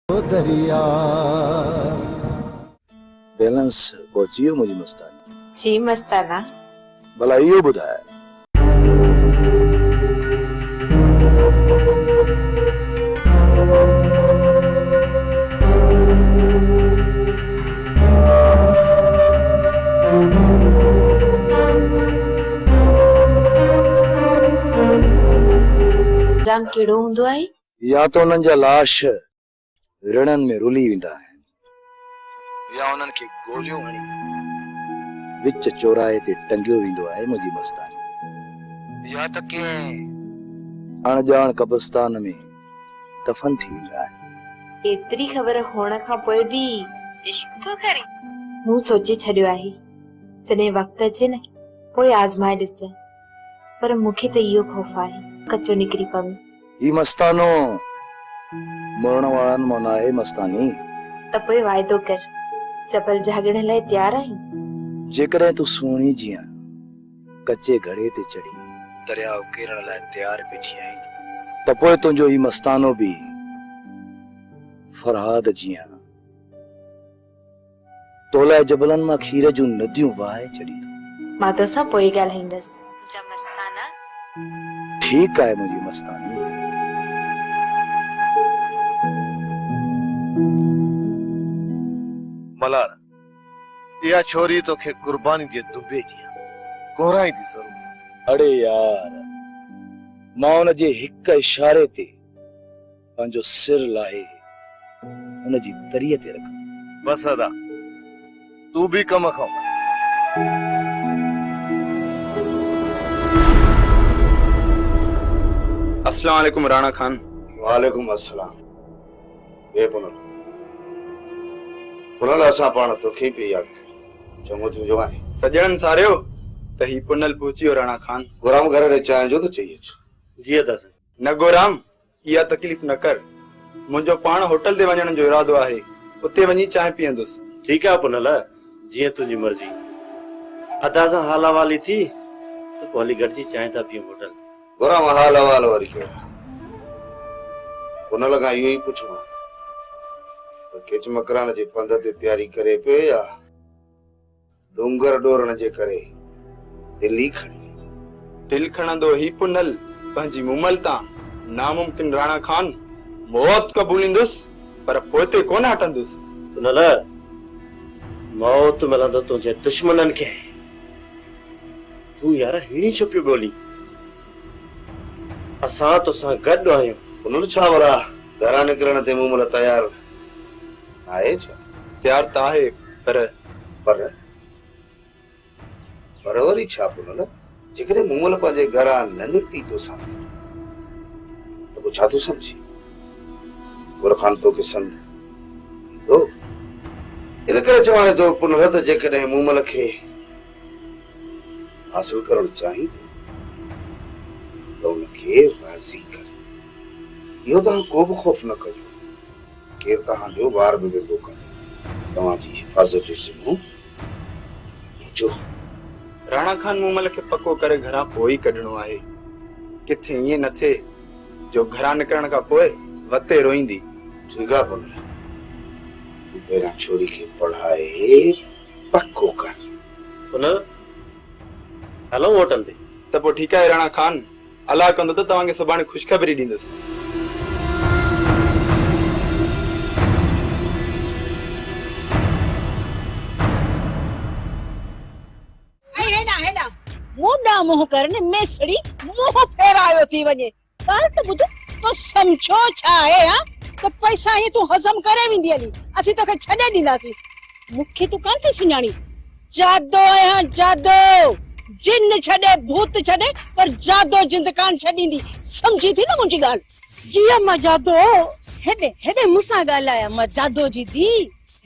दरिया बैलेंस पहुंचियो मुझे मस्तानी जी मस्ताना भला इहो ॿुधाए जाम केड़ो हूंदो आहे? या तो उन्हनि जा लाश रिणनि में रुली वेंदा आहिनि या उन्हनि खे गोलियूं हणी विच चौराहे ते टंगियो वेंदो आहे मुंहिंजी मस्तानी या त कंहिं अणॼाण कब्रिस्तान में दफ़न थी वेंदा आहिनि। एतरी ख़बर हुअण खां पोइ बि इश्क थो करे? मूं सोचे छॾियो आहे जॾहिं वक़्तु अचे न पोइ आज़माए ॾिसजांइ, पर मूंखे त इहो ख़ौफ़ आहे कचो निकिरी पवे। ही मस्तानो मरण वारनि मां न आहे मस्तानी। त पोइ वाइदो कर जबल जागण लाइ तयारु आहीं? जेकॾहिं तूं सुहिणी जीअं कचे घड़े ते चढ़ी दरियाव केरण लाइ तयारु बीठी आहीं त पोइ तुंहिंजो ही मस्तानो बि फरहाद जीअं तोलाए जबलनि मां खीर जूं नदियूं वहाए छॾींदो। मां तोसां पोइ ॻाल्हाईंदसि। मुंहिंजा मस्ताना ठीकु आहे मुंहिंजी मस्तानी। मलार या छोरी तोखे कुर्बानी जे दुबे जी कोराई थी ज़रूर। अड़े यार मां उन जे हिक इशारे ते पंहिंजो सिर लाहे उन जी तरीअ ते रख। बस अदा तू भी कम खाओ। अस्सलाम वालेकुम राणा खान। वालेकुम अस्सलाम। ए पुनल असां पाण तोखे पे याद कयो चङो थियो जो आहे सजणन सारियो त ही पुनल पहुचियो राणा खान। गुराम घर रे चांहि जो तो चाहिए जी अदास न गोराम इहा तकलीफ़ न कर, मुंहिंजो पाण होटल ते वञण जो इरादो आहे, उते वञी चांहि पीअंदुसि। ठीक है पुनल जीअं तुंहिंजी मर्ज़ी। अदा सां हाल हवाली थी त पोइ हली गॾिजी चांहि था पीऊं होटल। गुराम हाल हवाल वरी कयो पुनल खां इहो ई पुछो त किच मकरान जे पंध ते तयारी करे पियो या डूंगर डोरण जे करे दिल्ली खणी? दिल खणंदो ही पुनल पंहिंजी मुमल तां नामुमकिन राणा खान मौत क़बूलींदुसि पर पोइते कोन हटंदुसि। पुनल मौत मिलंदो तुंहिंजे दुश्मननि खे। तू यार हिड़ी छो पियो ॻोल्ही? असां तोसां गॾु आहियूं। पुनल छा वरा घरां निकिरण ते मुमल तयार आहे छा? तयार त आहे पर पर वरी छा पुनल? जेकॾहिं मुमल पंहिंजे घरां न निकिती तोसां त पोइ छा तूं सम्झी? गुरखान तोखे सन ईंदो इन करे चवां थो पुनल त जेकॾहिं मुमल खे हासिल करणु चाहीं त उनखे राज़ी कर। इहो तव्हां को बि ख़ौफ़ न कजो, केरु तव्हांजो वार बि वेंदो कंदो। तव्हांजी हिफ़ाज़त जो ज़िम्मो मुंहिंजो। राणा खान मुमल खे पको करे घरां पोइ ई कढणो आहे। किथे ईअं न थिए जो घरां निकिरण खां पोइ वते रोईंदी। ठीकु आहे पुनल तूं पहिरियां छोरी खे पढ़ाए पको कर। पुनल हलो होटल ते। त पोइ ठीकु आहे राणा खान, अलाह कंदो त तव्हांखे सुभाणे ख़ुशख़बरी ॾींदुसि। मुंडा मुंह करने मेसड़ी मुंह फेरायो थी वने। ॻाल्हि त ॿुध तो समझो छा आहे? हा तो पैसा ही तू हज़म करे वेंदी हली, असीं तोखे छॾे ॾींदासीं। मूंखे तू कान थी सुञाणी? जादो आहियां जादो। जिन छॾे भूत छॾे पर जादो जिंद कान छॾींदी। समझी थी न मुंहिंजी ॻाल्हि? जी अम्मा जादो। हेॾे हेॾे मूंसां ॻाल्हाया मां जादो जी धी।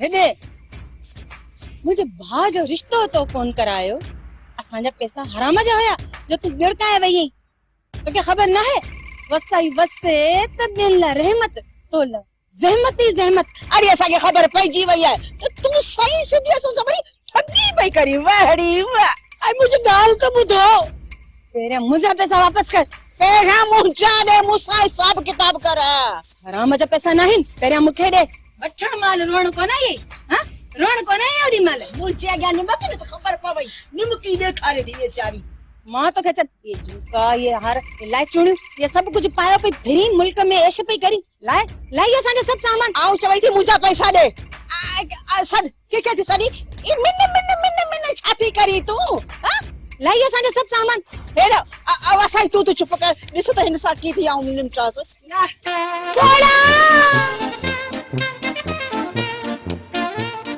हेॾे मुंहिंजे भाउ जो रिश्तो तो कोन करायो। असांजा पैसा हराम जा हुया जो तू गिड़काए वई आहीं। तोखे ख़बर न है वसाई वसे त ॿियनि लाइ रहमत तो लाइ ज़हमत ई ज़हमत। अरे असांखे ख़बर पइजी वई आहे त तूं सही सिधी असां सां वरी ठगी पई करी। वाहड़ी वाह। ऐं मुंहिंजी ॻाल्हि त ॿुधो, पहिरियां मुंहिंजा पैसा वापसि कर पहिरियां मुंहिंजा ॾे मूंसां हिसाब किताब कर। हराम जा पैसा नाहिनि, पहिरियां मूंखे ॾे। वठण महिल रोअण कोन आई, हाँ? रोअण कोन आई ओॾी महिल। मुंहिंजे अॻियां निमक न त ख़बर पवई, निमकी ॾेखारे थी वेचारी। मां तोखे चल ये झुमका, ये हार, ये लाइचूड़ियूं, ये सभु कुझु पायो पई फिरी मुल्क में ऐश पई करी। लाई असांखे सभु सामान। आऊं चवई थी मुंहिंजा पैसा ॾे। सॾ के थी सॾी ई मिन मिन मिन मिन छा थी करी तूं? लाई असांखे सभु सामान। हेर असां तूं त चुप कर, ॾिस त हिन सां की थी आऊं निमटास।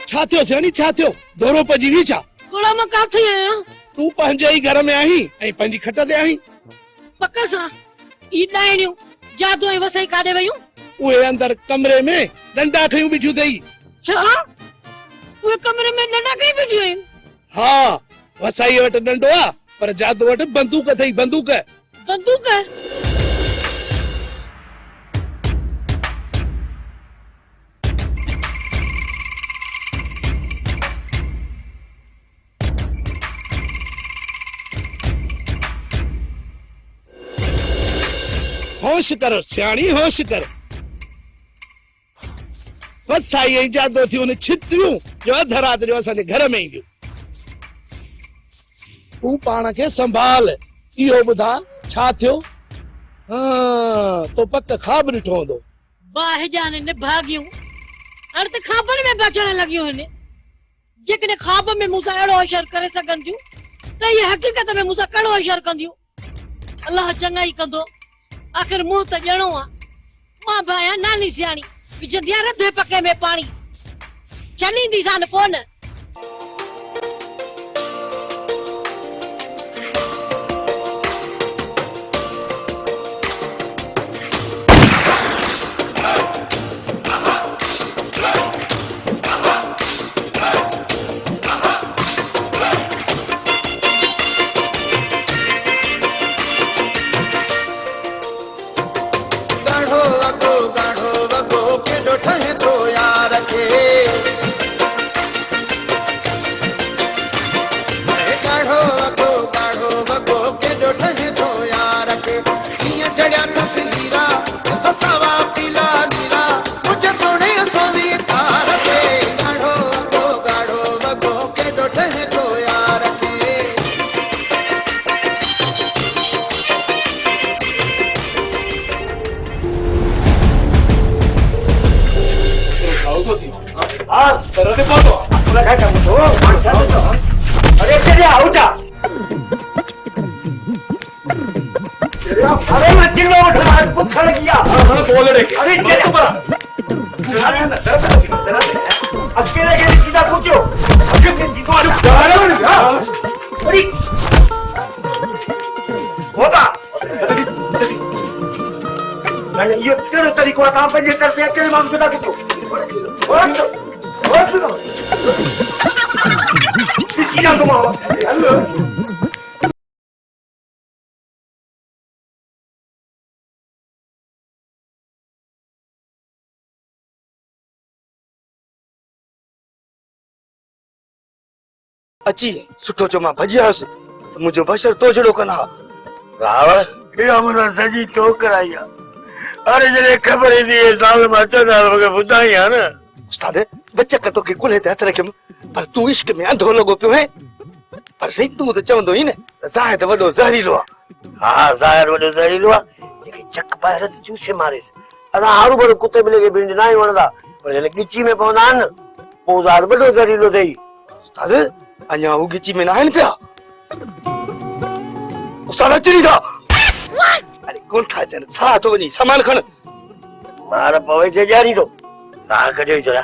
छा थियो सियाणी, छा थियो? दौरो पजी वी छा? कोड़ा मां काथे आहियां? तू पंहिंजे ई घर में आहीं ऐं पंहिंजी खट ते आहीं। पक सां ई डाइणियूं जादू ऐं वसई काॾे वयूं? उहे अंदर कमरे में डंडा खयूं बीठियूं अथई। छा उहे कमरे में डंडा कई बीठियूं आहिनि? हा, वसाई वटि डंडो आहे पर जादू वटि बंदूक अथई, बंदूक। बंदूक? होश कर सियाणी, होश कर। वसाई ऐं जादू थियूं न छितियूं जो अध रात जो असांजे घर में ईंदियूं। तू पाण खे संभाल। इहो ॿुधा छा थियो? हाँ, तो पक ख़्वाब ॾिठो हूंदो। बाहिजान ने भागियूं हाणे त ख़्वाबनि में बचण लॻियूं आहिनि। जेकॾहिं ख़्वाब में मूंसां अहिड़ो होशियार करे सघनि थियूं त इहे हक़ीक़त में मूंसां कहिड़ो होशियार कंदियूं। अलाह चङा ई कंदो। आख़िर मूं त ॼणो आहे मां बि आहियां नानी सियाणी, विझंदी आहियां रधे पके में पाणी, छनींदीसां न पोइ न। अरे तेरे आओ जा। अरे मैं जिलो उठा पुछड़ गया। बोल रे। अरे तेरे ऊपर अकेले के सीधा पूछो। अरे के जीतो अरे होता मैंने ये तेरे तरीको काम पे जे करते अकेले मां खुदा के तू सीधा घुमाओ। अची सुठो चो मां भॼी आयुसि त मुंहिंजो बशर तो जहिड़ो कन हा। रावण इहा मुंहिंजा सॼी ठोकर आई आहे। अरे जॾहिं ख़बर ईंदी साल में अचंदा मूंखे ॿुधाई आहे न। उस्ताद बचक तोखे कुल्हे ते हथ रखियमि पर तूं इश्क में अंधो लॻो पियो है। पर सही तूं त चवंदो ई न ज़ाहिद वॾो ज़हरीलो आहे। हा ज़ाहिर वॾो ज़हरीलो आहे जेके चक पाए रत चूसे मारेसि। असां हरू भरू कुते ॿिले खे भिंड न ई वणंदा पर जॾहिं गिची में पवंदा आहिनि न पोइ ज़ाहिर वॾो ज़हरीलो अथई। उस्ताद अञा हू गिची में न आहिनि पिया। उस्ताद अचनि था। अरे कोन था अचनि छा थो वञी सामान खण। मार पवे जे ॾियारी थो साह कढियो ई चोरा।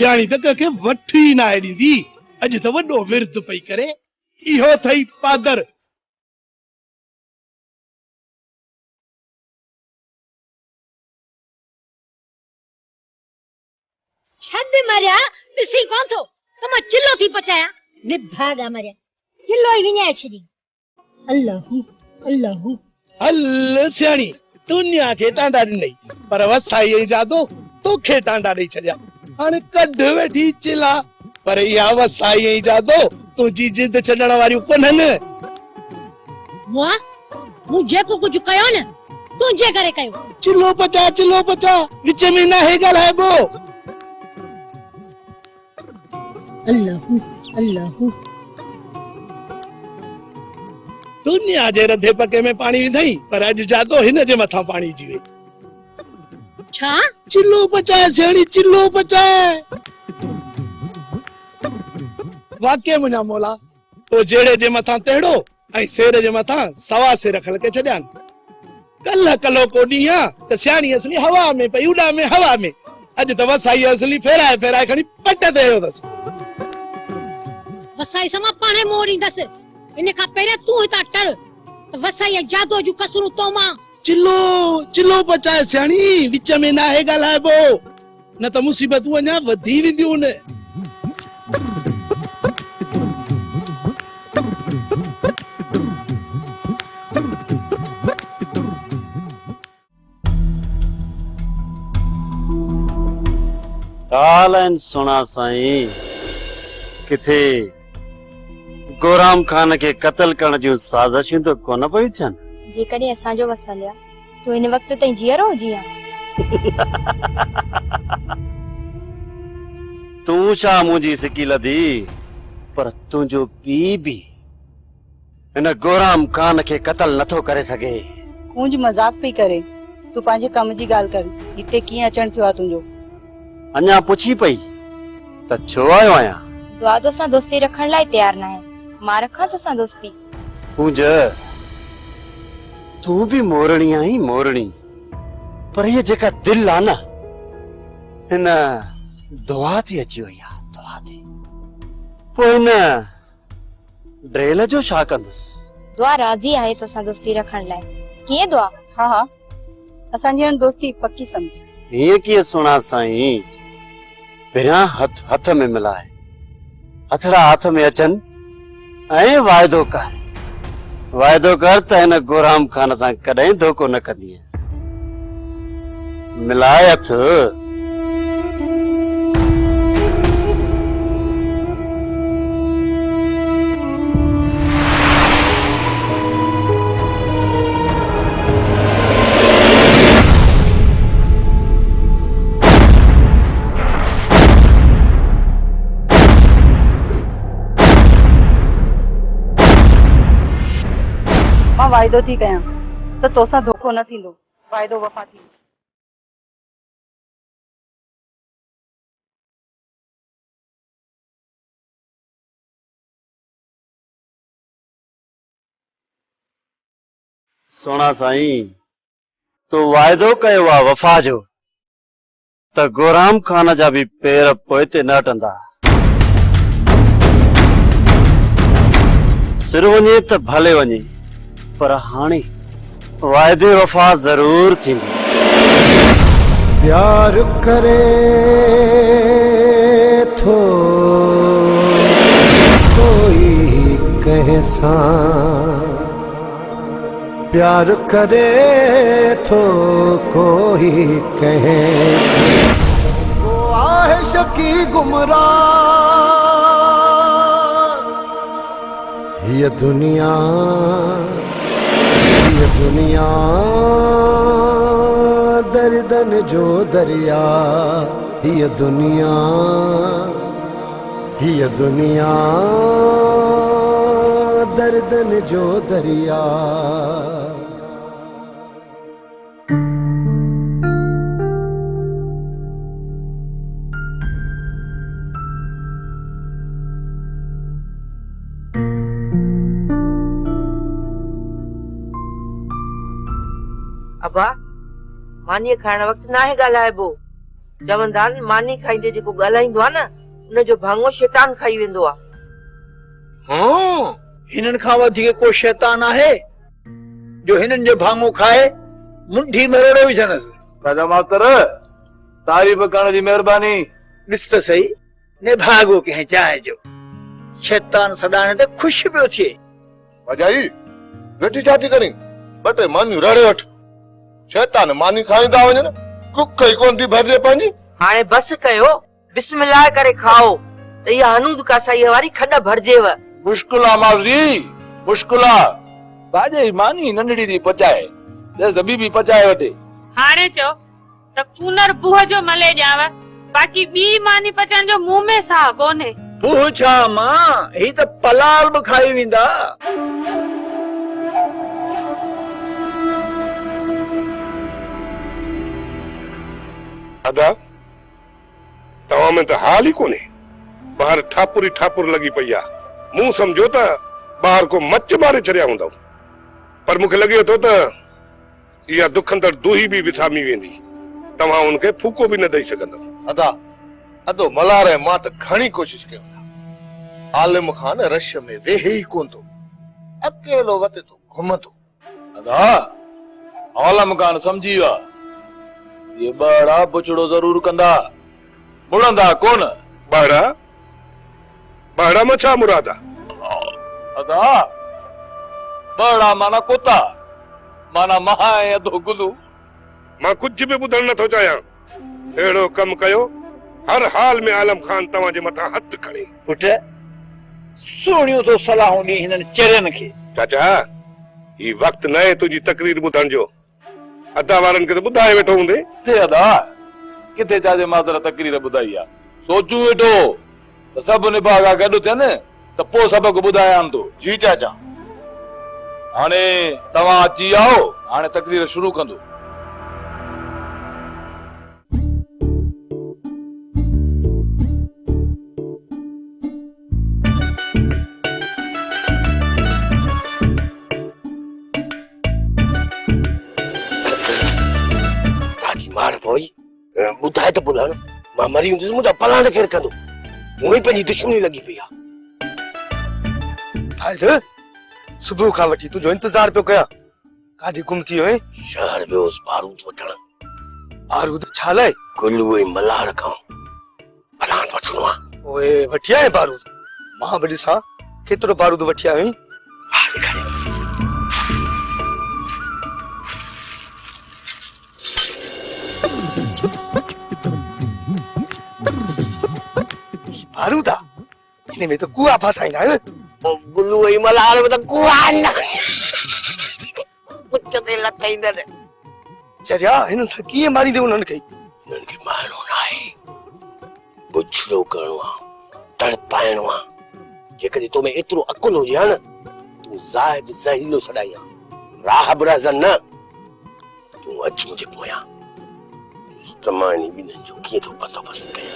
सियाणी त कंहिंखे वठी न आहे ॾींदी। अॼु त वॾो विर्द पई करे, इहो थई पादर। छद मरिया ॾिसी कोन थो त मां चिल्लो थी पचायां। निभागा मरिया चिल्लो ई विञाए छॾी। अल्लाहू अल्लाहू। हल सियाणी, दुनिया खे टांडा ॾिनई, पर वसाई ऐं जादो तोखे टांडा ॾेई छॾिया। हाणे कढ वेठी चिल्ला, पर इहा वसाई ऐं जादो तुंहिंजी जिद छॾण वारियूं कोन्हनि। मूं जेको कुझु कयो न तुंहिंजे करे कयो। चिल्लो पचा, विच में न आहे ॻाल्हाइबो। अल्लाहू अल्लाहू। दुनिया जे रधे पके में पाणी विधई, पर अॼु जादो हिन जे मथां पाणी विझी वई। छा? चिल्लो पचाए सियाणी, चिल्लो पचाए। वाक़ई मुंहिंजा मोला, तो जहिड़े जे मथां तहिड़ो ऐं सेर जे मथां सवा सेर खल के छॾियान। कल्ह कलो को ॾींहुं आहे त सियाणी असली हवा में पई उॾा में हवा में। अॼु त वसाई असली फेराए खणी पट ते आयो अथसि। वसाई सां मां पाणे मोड़ींदसि। इन खां पहिरियों तूं हितां टर त वसाई ऐं जादू जूं कसरूं तो मां। चिल्लो पचाए सियाणी, विच में न आहे ॻाल्हाइबो, न त मुसीबतूं अञा वधी वेंदियूं न। हाल सुना साईं, किथे गोराम खान के कत्ल करण जूं साज़िशूं तो कोन पई थियनि। जेकॾहिं असांजो वसल आहे तूं हिन वक्त ताईं जीअरो हुजी आ। तूं छा मुंहिंजी सिकी लधी, पर तुंहिंजो पीउ बि हिन गोराम खान खे कत्ल नथो करे सघे। कूंज मजाक पई करे, तूं पंहिंजे कम जी ॻाल्हि कर। हिते कीअं अचण थियो आहे तुंहिंजो? अञा पुछी पई त छो आयो आहियां? दुआ तो सां दोस्ती रखण लाइ तयार न आहे। मां रखां तो सां दोस्ती? पूंज, तू भी मोरणी आई मोरणी, पर ये जेका दिल आ न, हिन दुआ थी अची वई आ, दुआ थी। पोइ हिन ड्रेल जो छा कंदुसि? दुआ राज़ी आहे तो सां दोस्ती रखण लाइ। कीअं दुआ? हाँ, असांजी हाणे दोस्ती पक्की समझ। हीअं कीअं सुणा साईं? पहिरियां हथ में मिलाए, हथड़ा हाथ में अचनि ऐं वाइदो कर त हिन गोराम खान सां कॾहिं धोखो न कंदी। मिलाए हथ। मां वाइदो थी कयां त तोसां धोखो न थींदो, वाइदो वफ़ा थींदो। सोना साईं, तो वाइदो कयो आहे वफ़ा जो, त गोराम खान जा बि पेर पोइते न हटंदा। सिर वञे त भले वञे, पर हाणे वाइदे वफ़ा जरूर थींदी। प्यार करे थो कोई कहे सा, प्यार करे थो कोई कहे सा, वो आहे शकी गुमराह। ये दुनिया दर्दन जो दरिया, ये दुनिया दर्दन जो दरिया। अबा, मानी खाइण वक्त ना है ॻाल्हाइबो। चवंदा आहिनि मानी खाईंदे जेको ॻाल्हाईंदो आहे न उनजो भाङो शैतान खाई वेंदो आहे। हाँ हिनन खां वधीक को शैतान आहे जो हिनन जो भाङो खाए मुंडी मरोड़े विझनस। राजा मास्तर तारीफ़ करण जी महिरबानी। ॾिस त सही निभागो कंहिं चाह जो शैतान सदाने ते खुश पियो थिए। भजाई वेठी छा थी करी ॿ टे मानियूं रड़े वठ। शैतान मानी खाईंदा वञनि कुख ई कोन थी भरजे पंहिंजी। हाणे बस कयो बिस्मिल्लाह करे खाओ त इहा हनूद कासाईअ वारी खॾ भरजेव। मुश्किल आहे मासी मुश्किल आहे। बाजे मानी नंढड़ी थी पचाए जे सभी भी पचाए वठे। हाणे चओ त कूलर बुह जो मले ॼाव बाक़ी ॿी मानी पचाइण जो मुंह में साह कोन्हे। पूछा मां ही त पलाल बि खाई वेंदा। अदा तव्हां में त हाल ई कोन्हे। ॿाहिरि ठापुर ई ठापुर लॻी पई आहे। मूं सम्झो त ॿाहिरि को मच मारे छॾिया हूंदव पर मूंखे लॻे थो त इहा दुखंदड़ दूही बि विसामी वेंदी। तव्हां उनखे फूको बि न ॾेई सघंदव। अदा अदो मलार ऐं मां त घणी कोशिश कयूं था। आलिम खान रश में वेहे ई कोन थो अकेलो वते थो घुमंदो। अदा आलम खान समझी विया ये बड़ा बुचड़ो जरूर कंदा मुड़ंदा कोन। बाड़ा बाड़ा में छा मुराद आहे? अदा बड़ा माना कुत्ता माना महा ऐं अधो गुलू। मां कुछ भी ॿुधण नथो चाहियां। अहिड़ो कम कयो हर हाल में आलम खान तव्हांजे मथां हथ खणे। पुट सोणियूं तो सलाहूं ॾी हिननि चरियनि खे। चाचा ही वक्त न आहे तुंहिंजी तकरीर ॿुधण जो। अदा वारनि खे त ॿुधाए वेठो हूंदे। किथे अदा किथे जाजे माज़र तकरीर ॿुधाई आहे। सोचूं वेठो त सभु निभागा गॾु थियनि त पोइ सबक ॿुधायां थो। जी चाचा। हाणे तव्हां अची आओ हाणे तकरीर शुरू कंदो। मार पोई ॿुधाए त पुलाण मां मरी हूंदुसि मुंहिंजा पलाण केरु कंदो। मूं ई पंहिंजी दुश्मनी लॻी पई आहे। शायदि सुबुह खां वठी तुंहिंजो इंतज़ार पियो कयां। काॾे गुम थी वियो? शहर वियोसि बारूद वठण। बारूद छा लाइ? गुलू ऐं मल्हार खां पलाण वठणो आहे। ओए वठी आए बारूद? मां बि ॾिसां केतिरो बारूद वठी आयो आहीं। हा ॾेखारे। बारूद आहे हिन में त कुआ फसाईंदा आहिनि। गुलू ऐं मल्हार में त कुआ न पुछ ते लथाईंदड़। चरिया हिननि सां कीअं मारींदे उन्हनि खे? हिननि खे मारणो न आहे बुछड़ो करणो आहे तड़पाइणो आहे। जेकॾहिं तो में एतिरो अकुल हुजे हा न तूं ज़ाहिद ज़हीलो छॾाई आहे। राह बराज़न न तूं अच मुंहिंजे पोयां तमानी ॿिन्हिनि जो कीअं थो बंदोबस्तु कयां।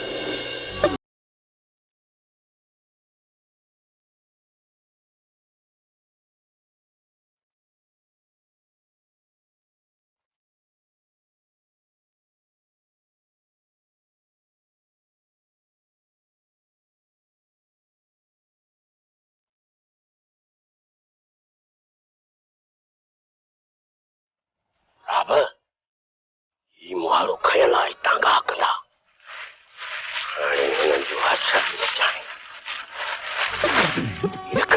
राब ही मुहारो खयल आहे तांगा कंदा। हाणे हिननि जो हथ ॾिसजांइ। रख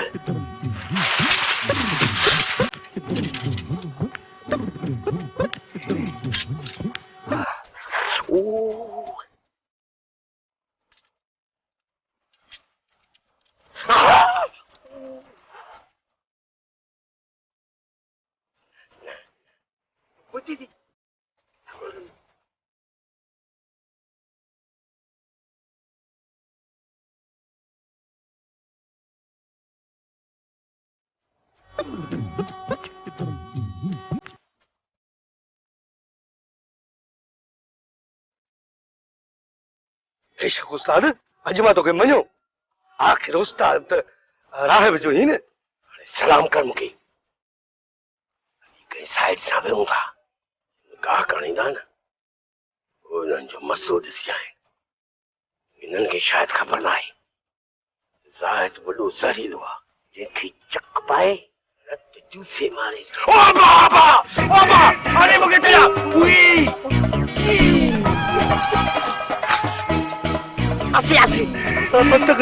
बेशक उस्ताद अॼु मां तोखे मञो। आख़िर उस्ताद त राहिब जो ई न। हाणे सलाम कर मूंखे। कंहिं साइड सां वेहूं था गाह खणींदा न उन्हनि जो मसो ॾिसिजांइ इन्हनि खे शायदि ख़बर न आहे ज़ाहिद वॾो ज़हरीलो आहे जंहिंखे चक पाए रत चूसे मारे ओ बाबा अरे मूंखे छॾा आसे आसे बस कर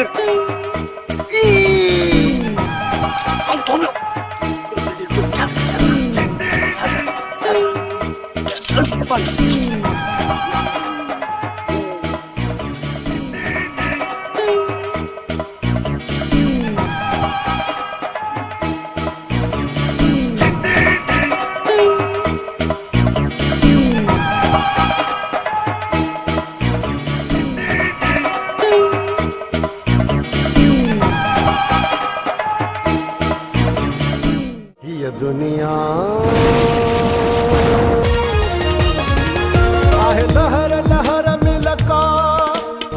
ये दुनिया आहे लहर लहर में लका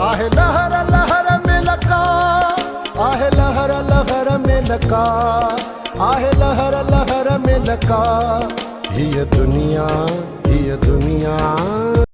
आहे लहर लहर में लका आहे लहर लहर में लका आहे लहर लहर में लका ये दुनिया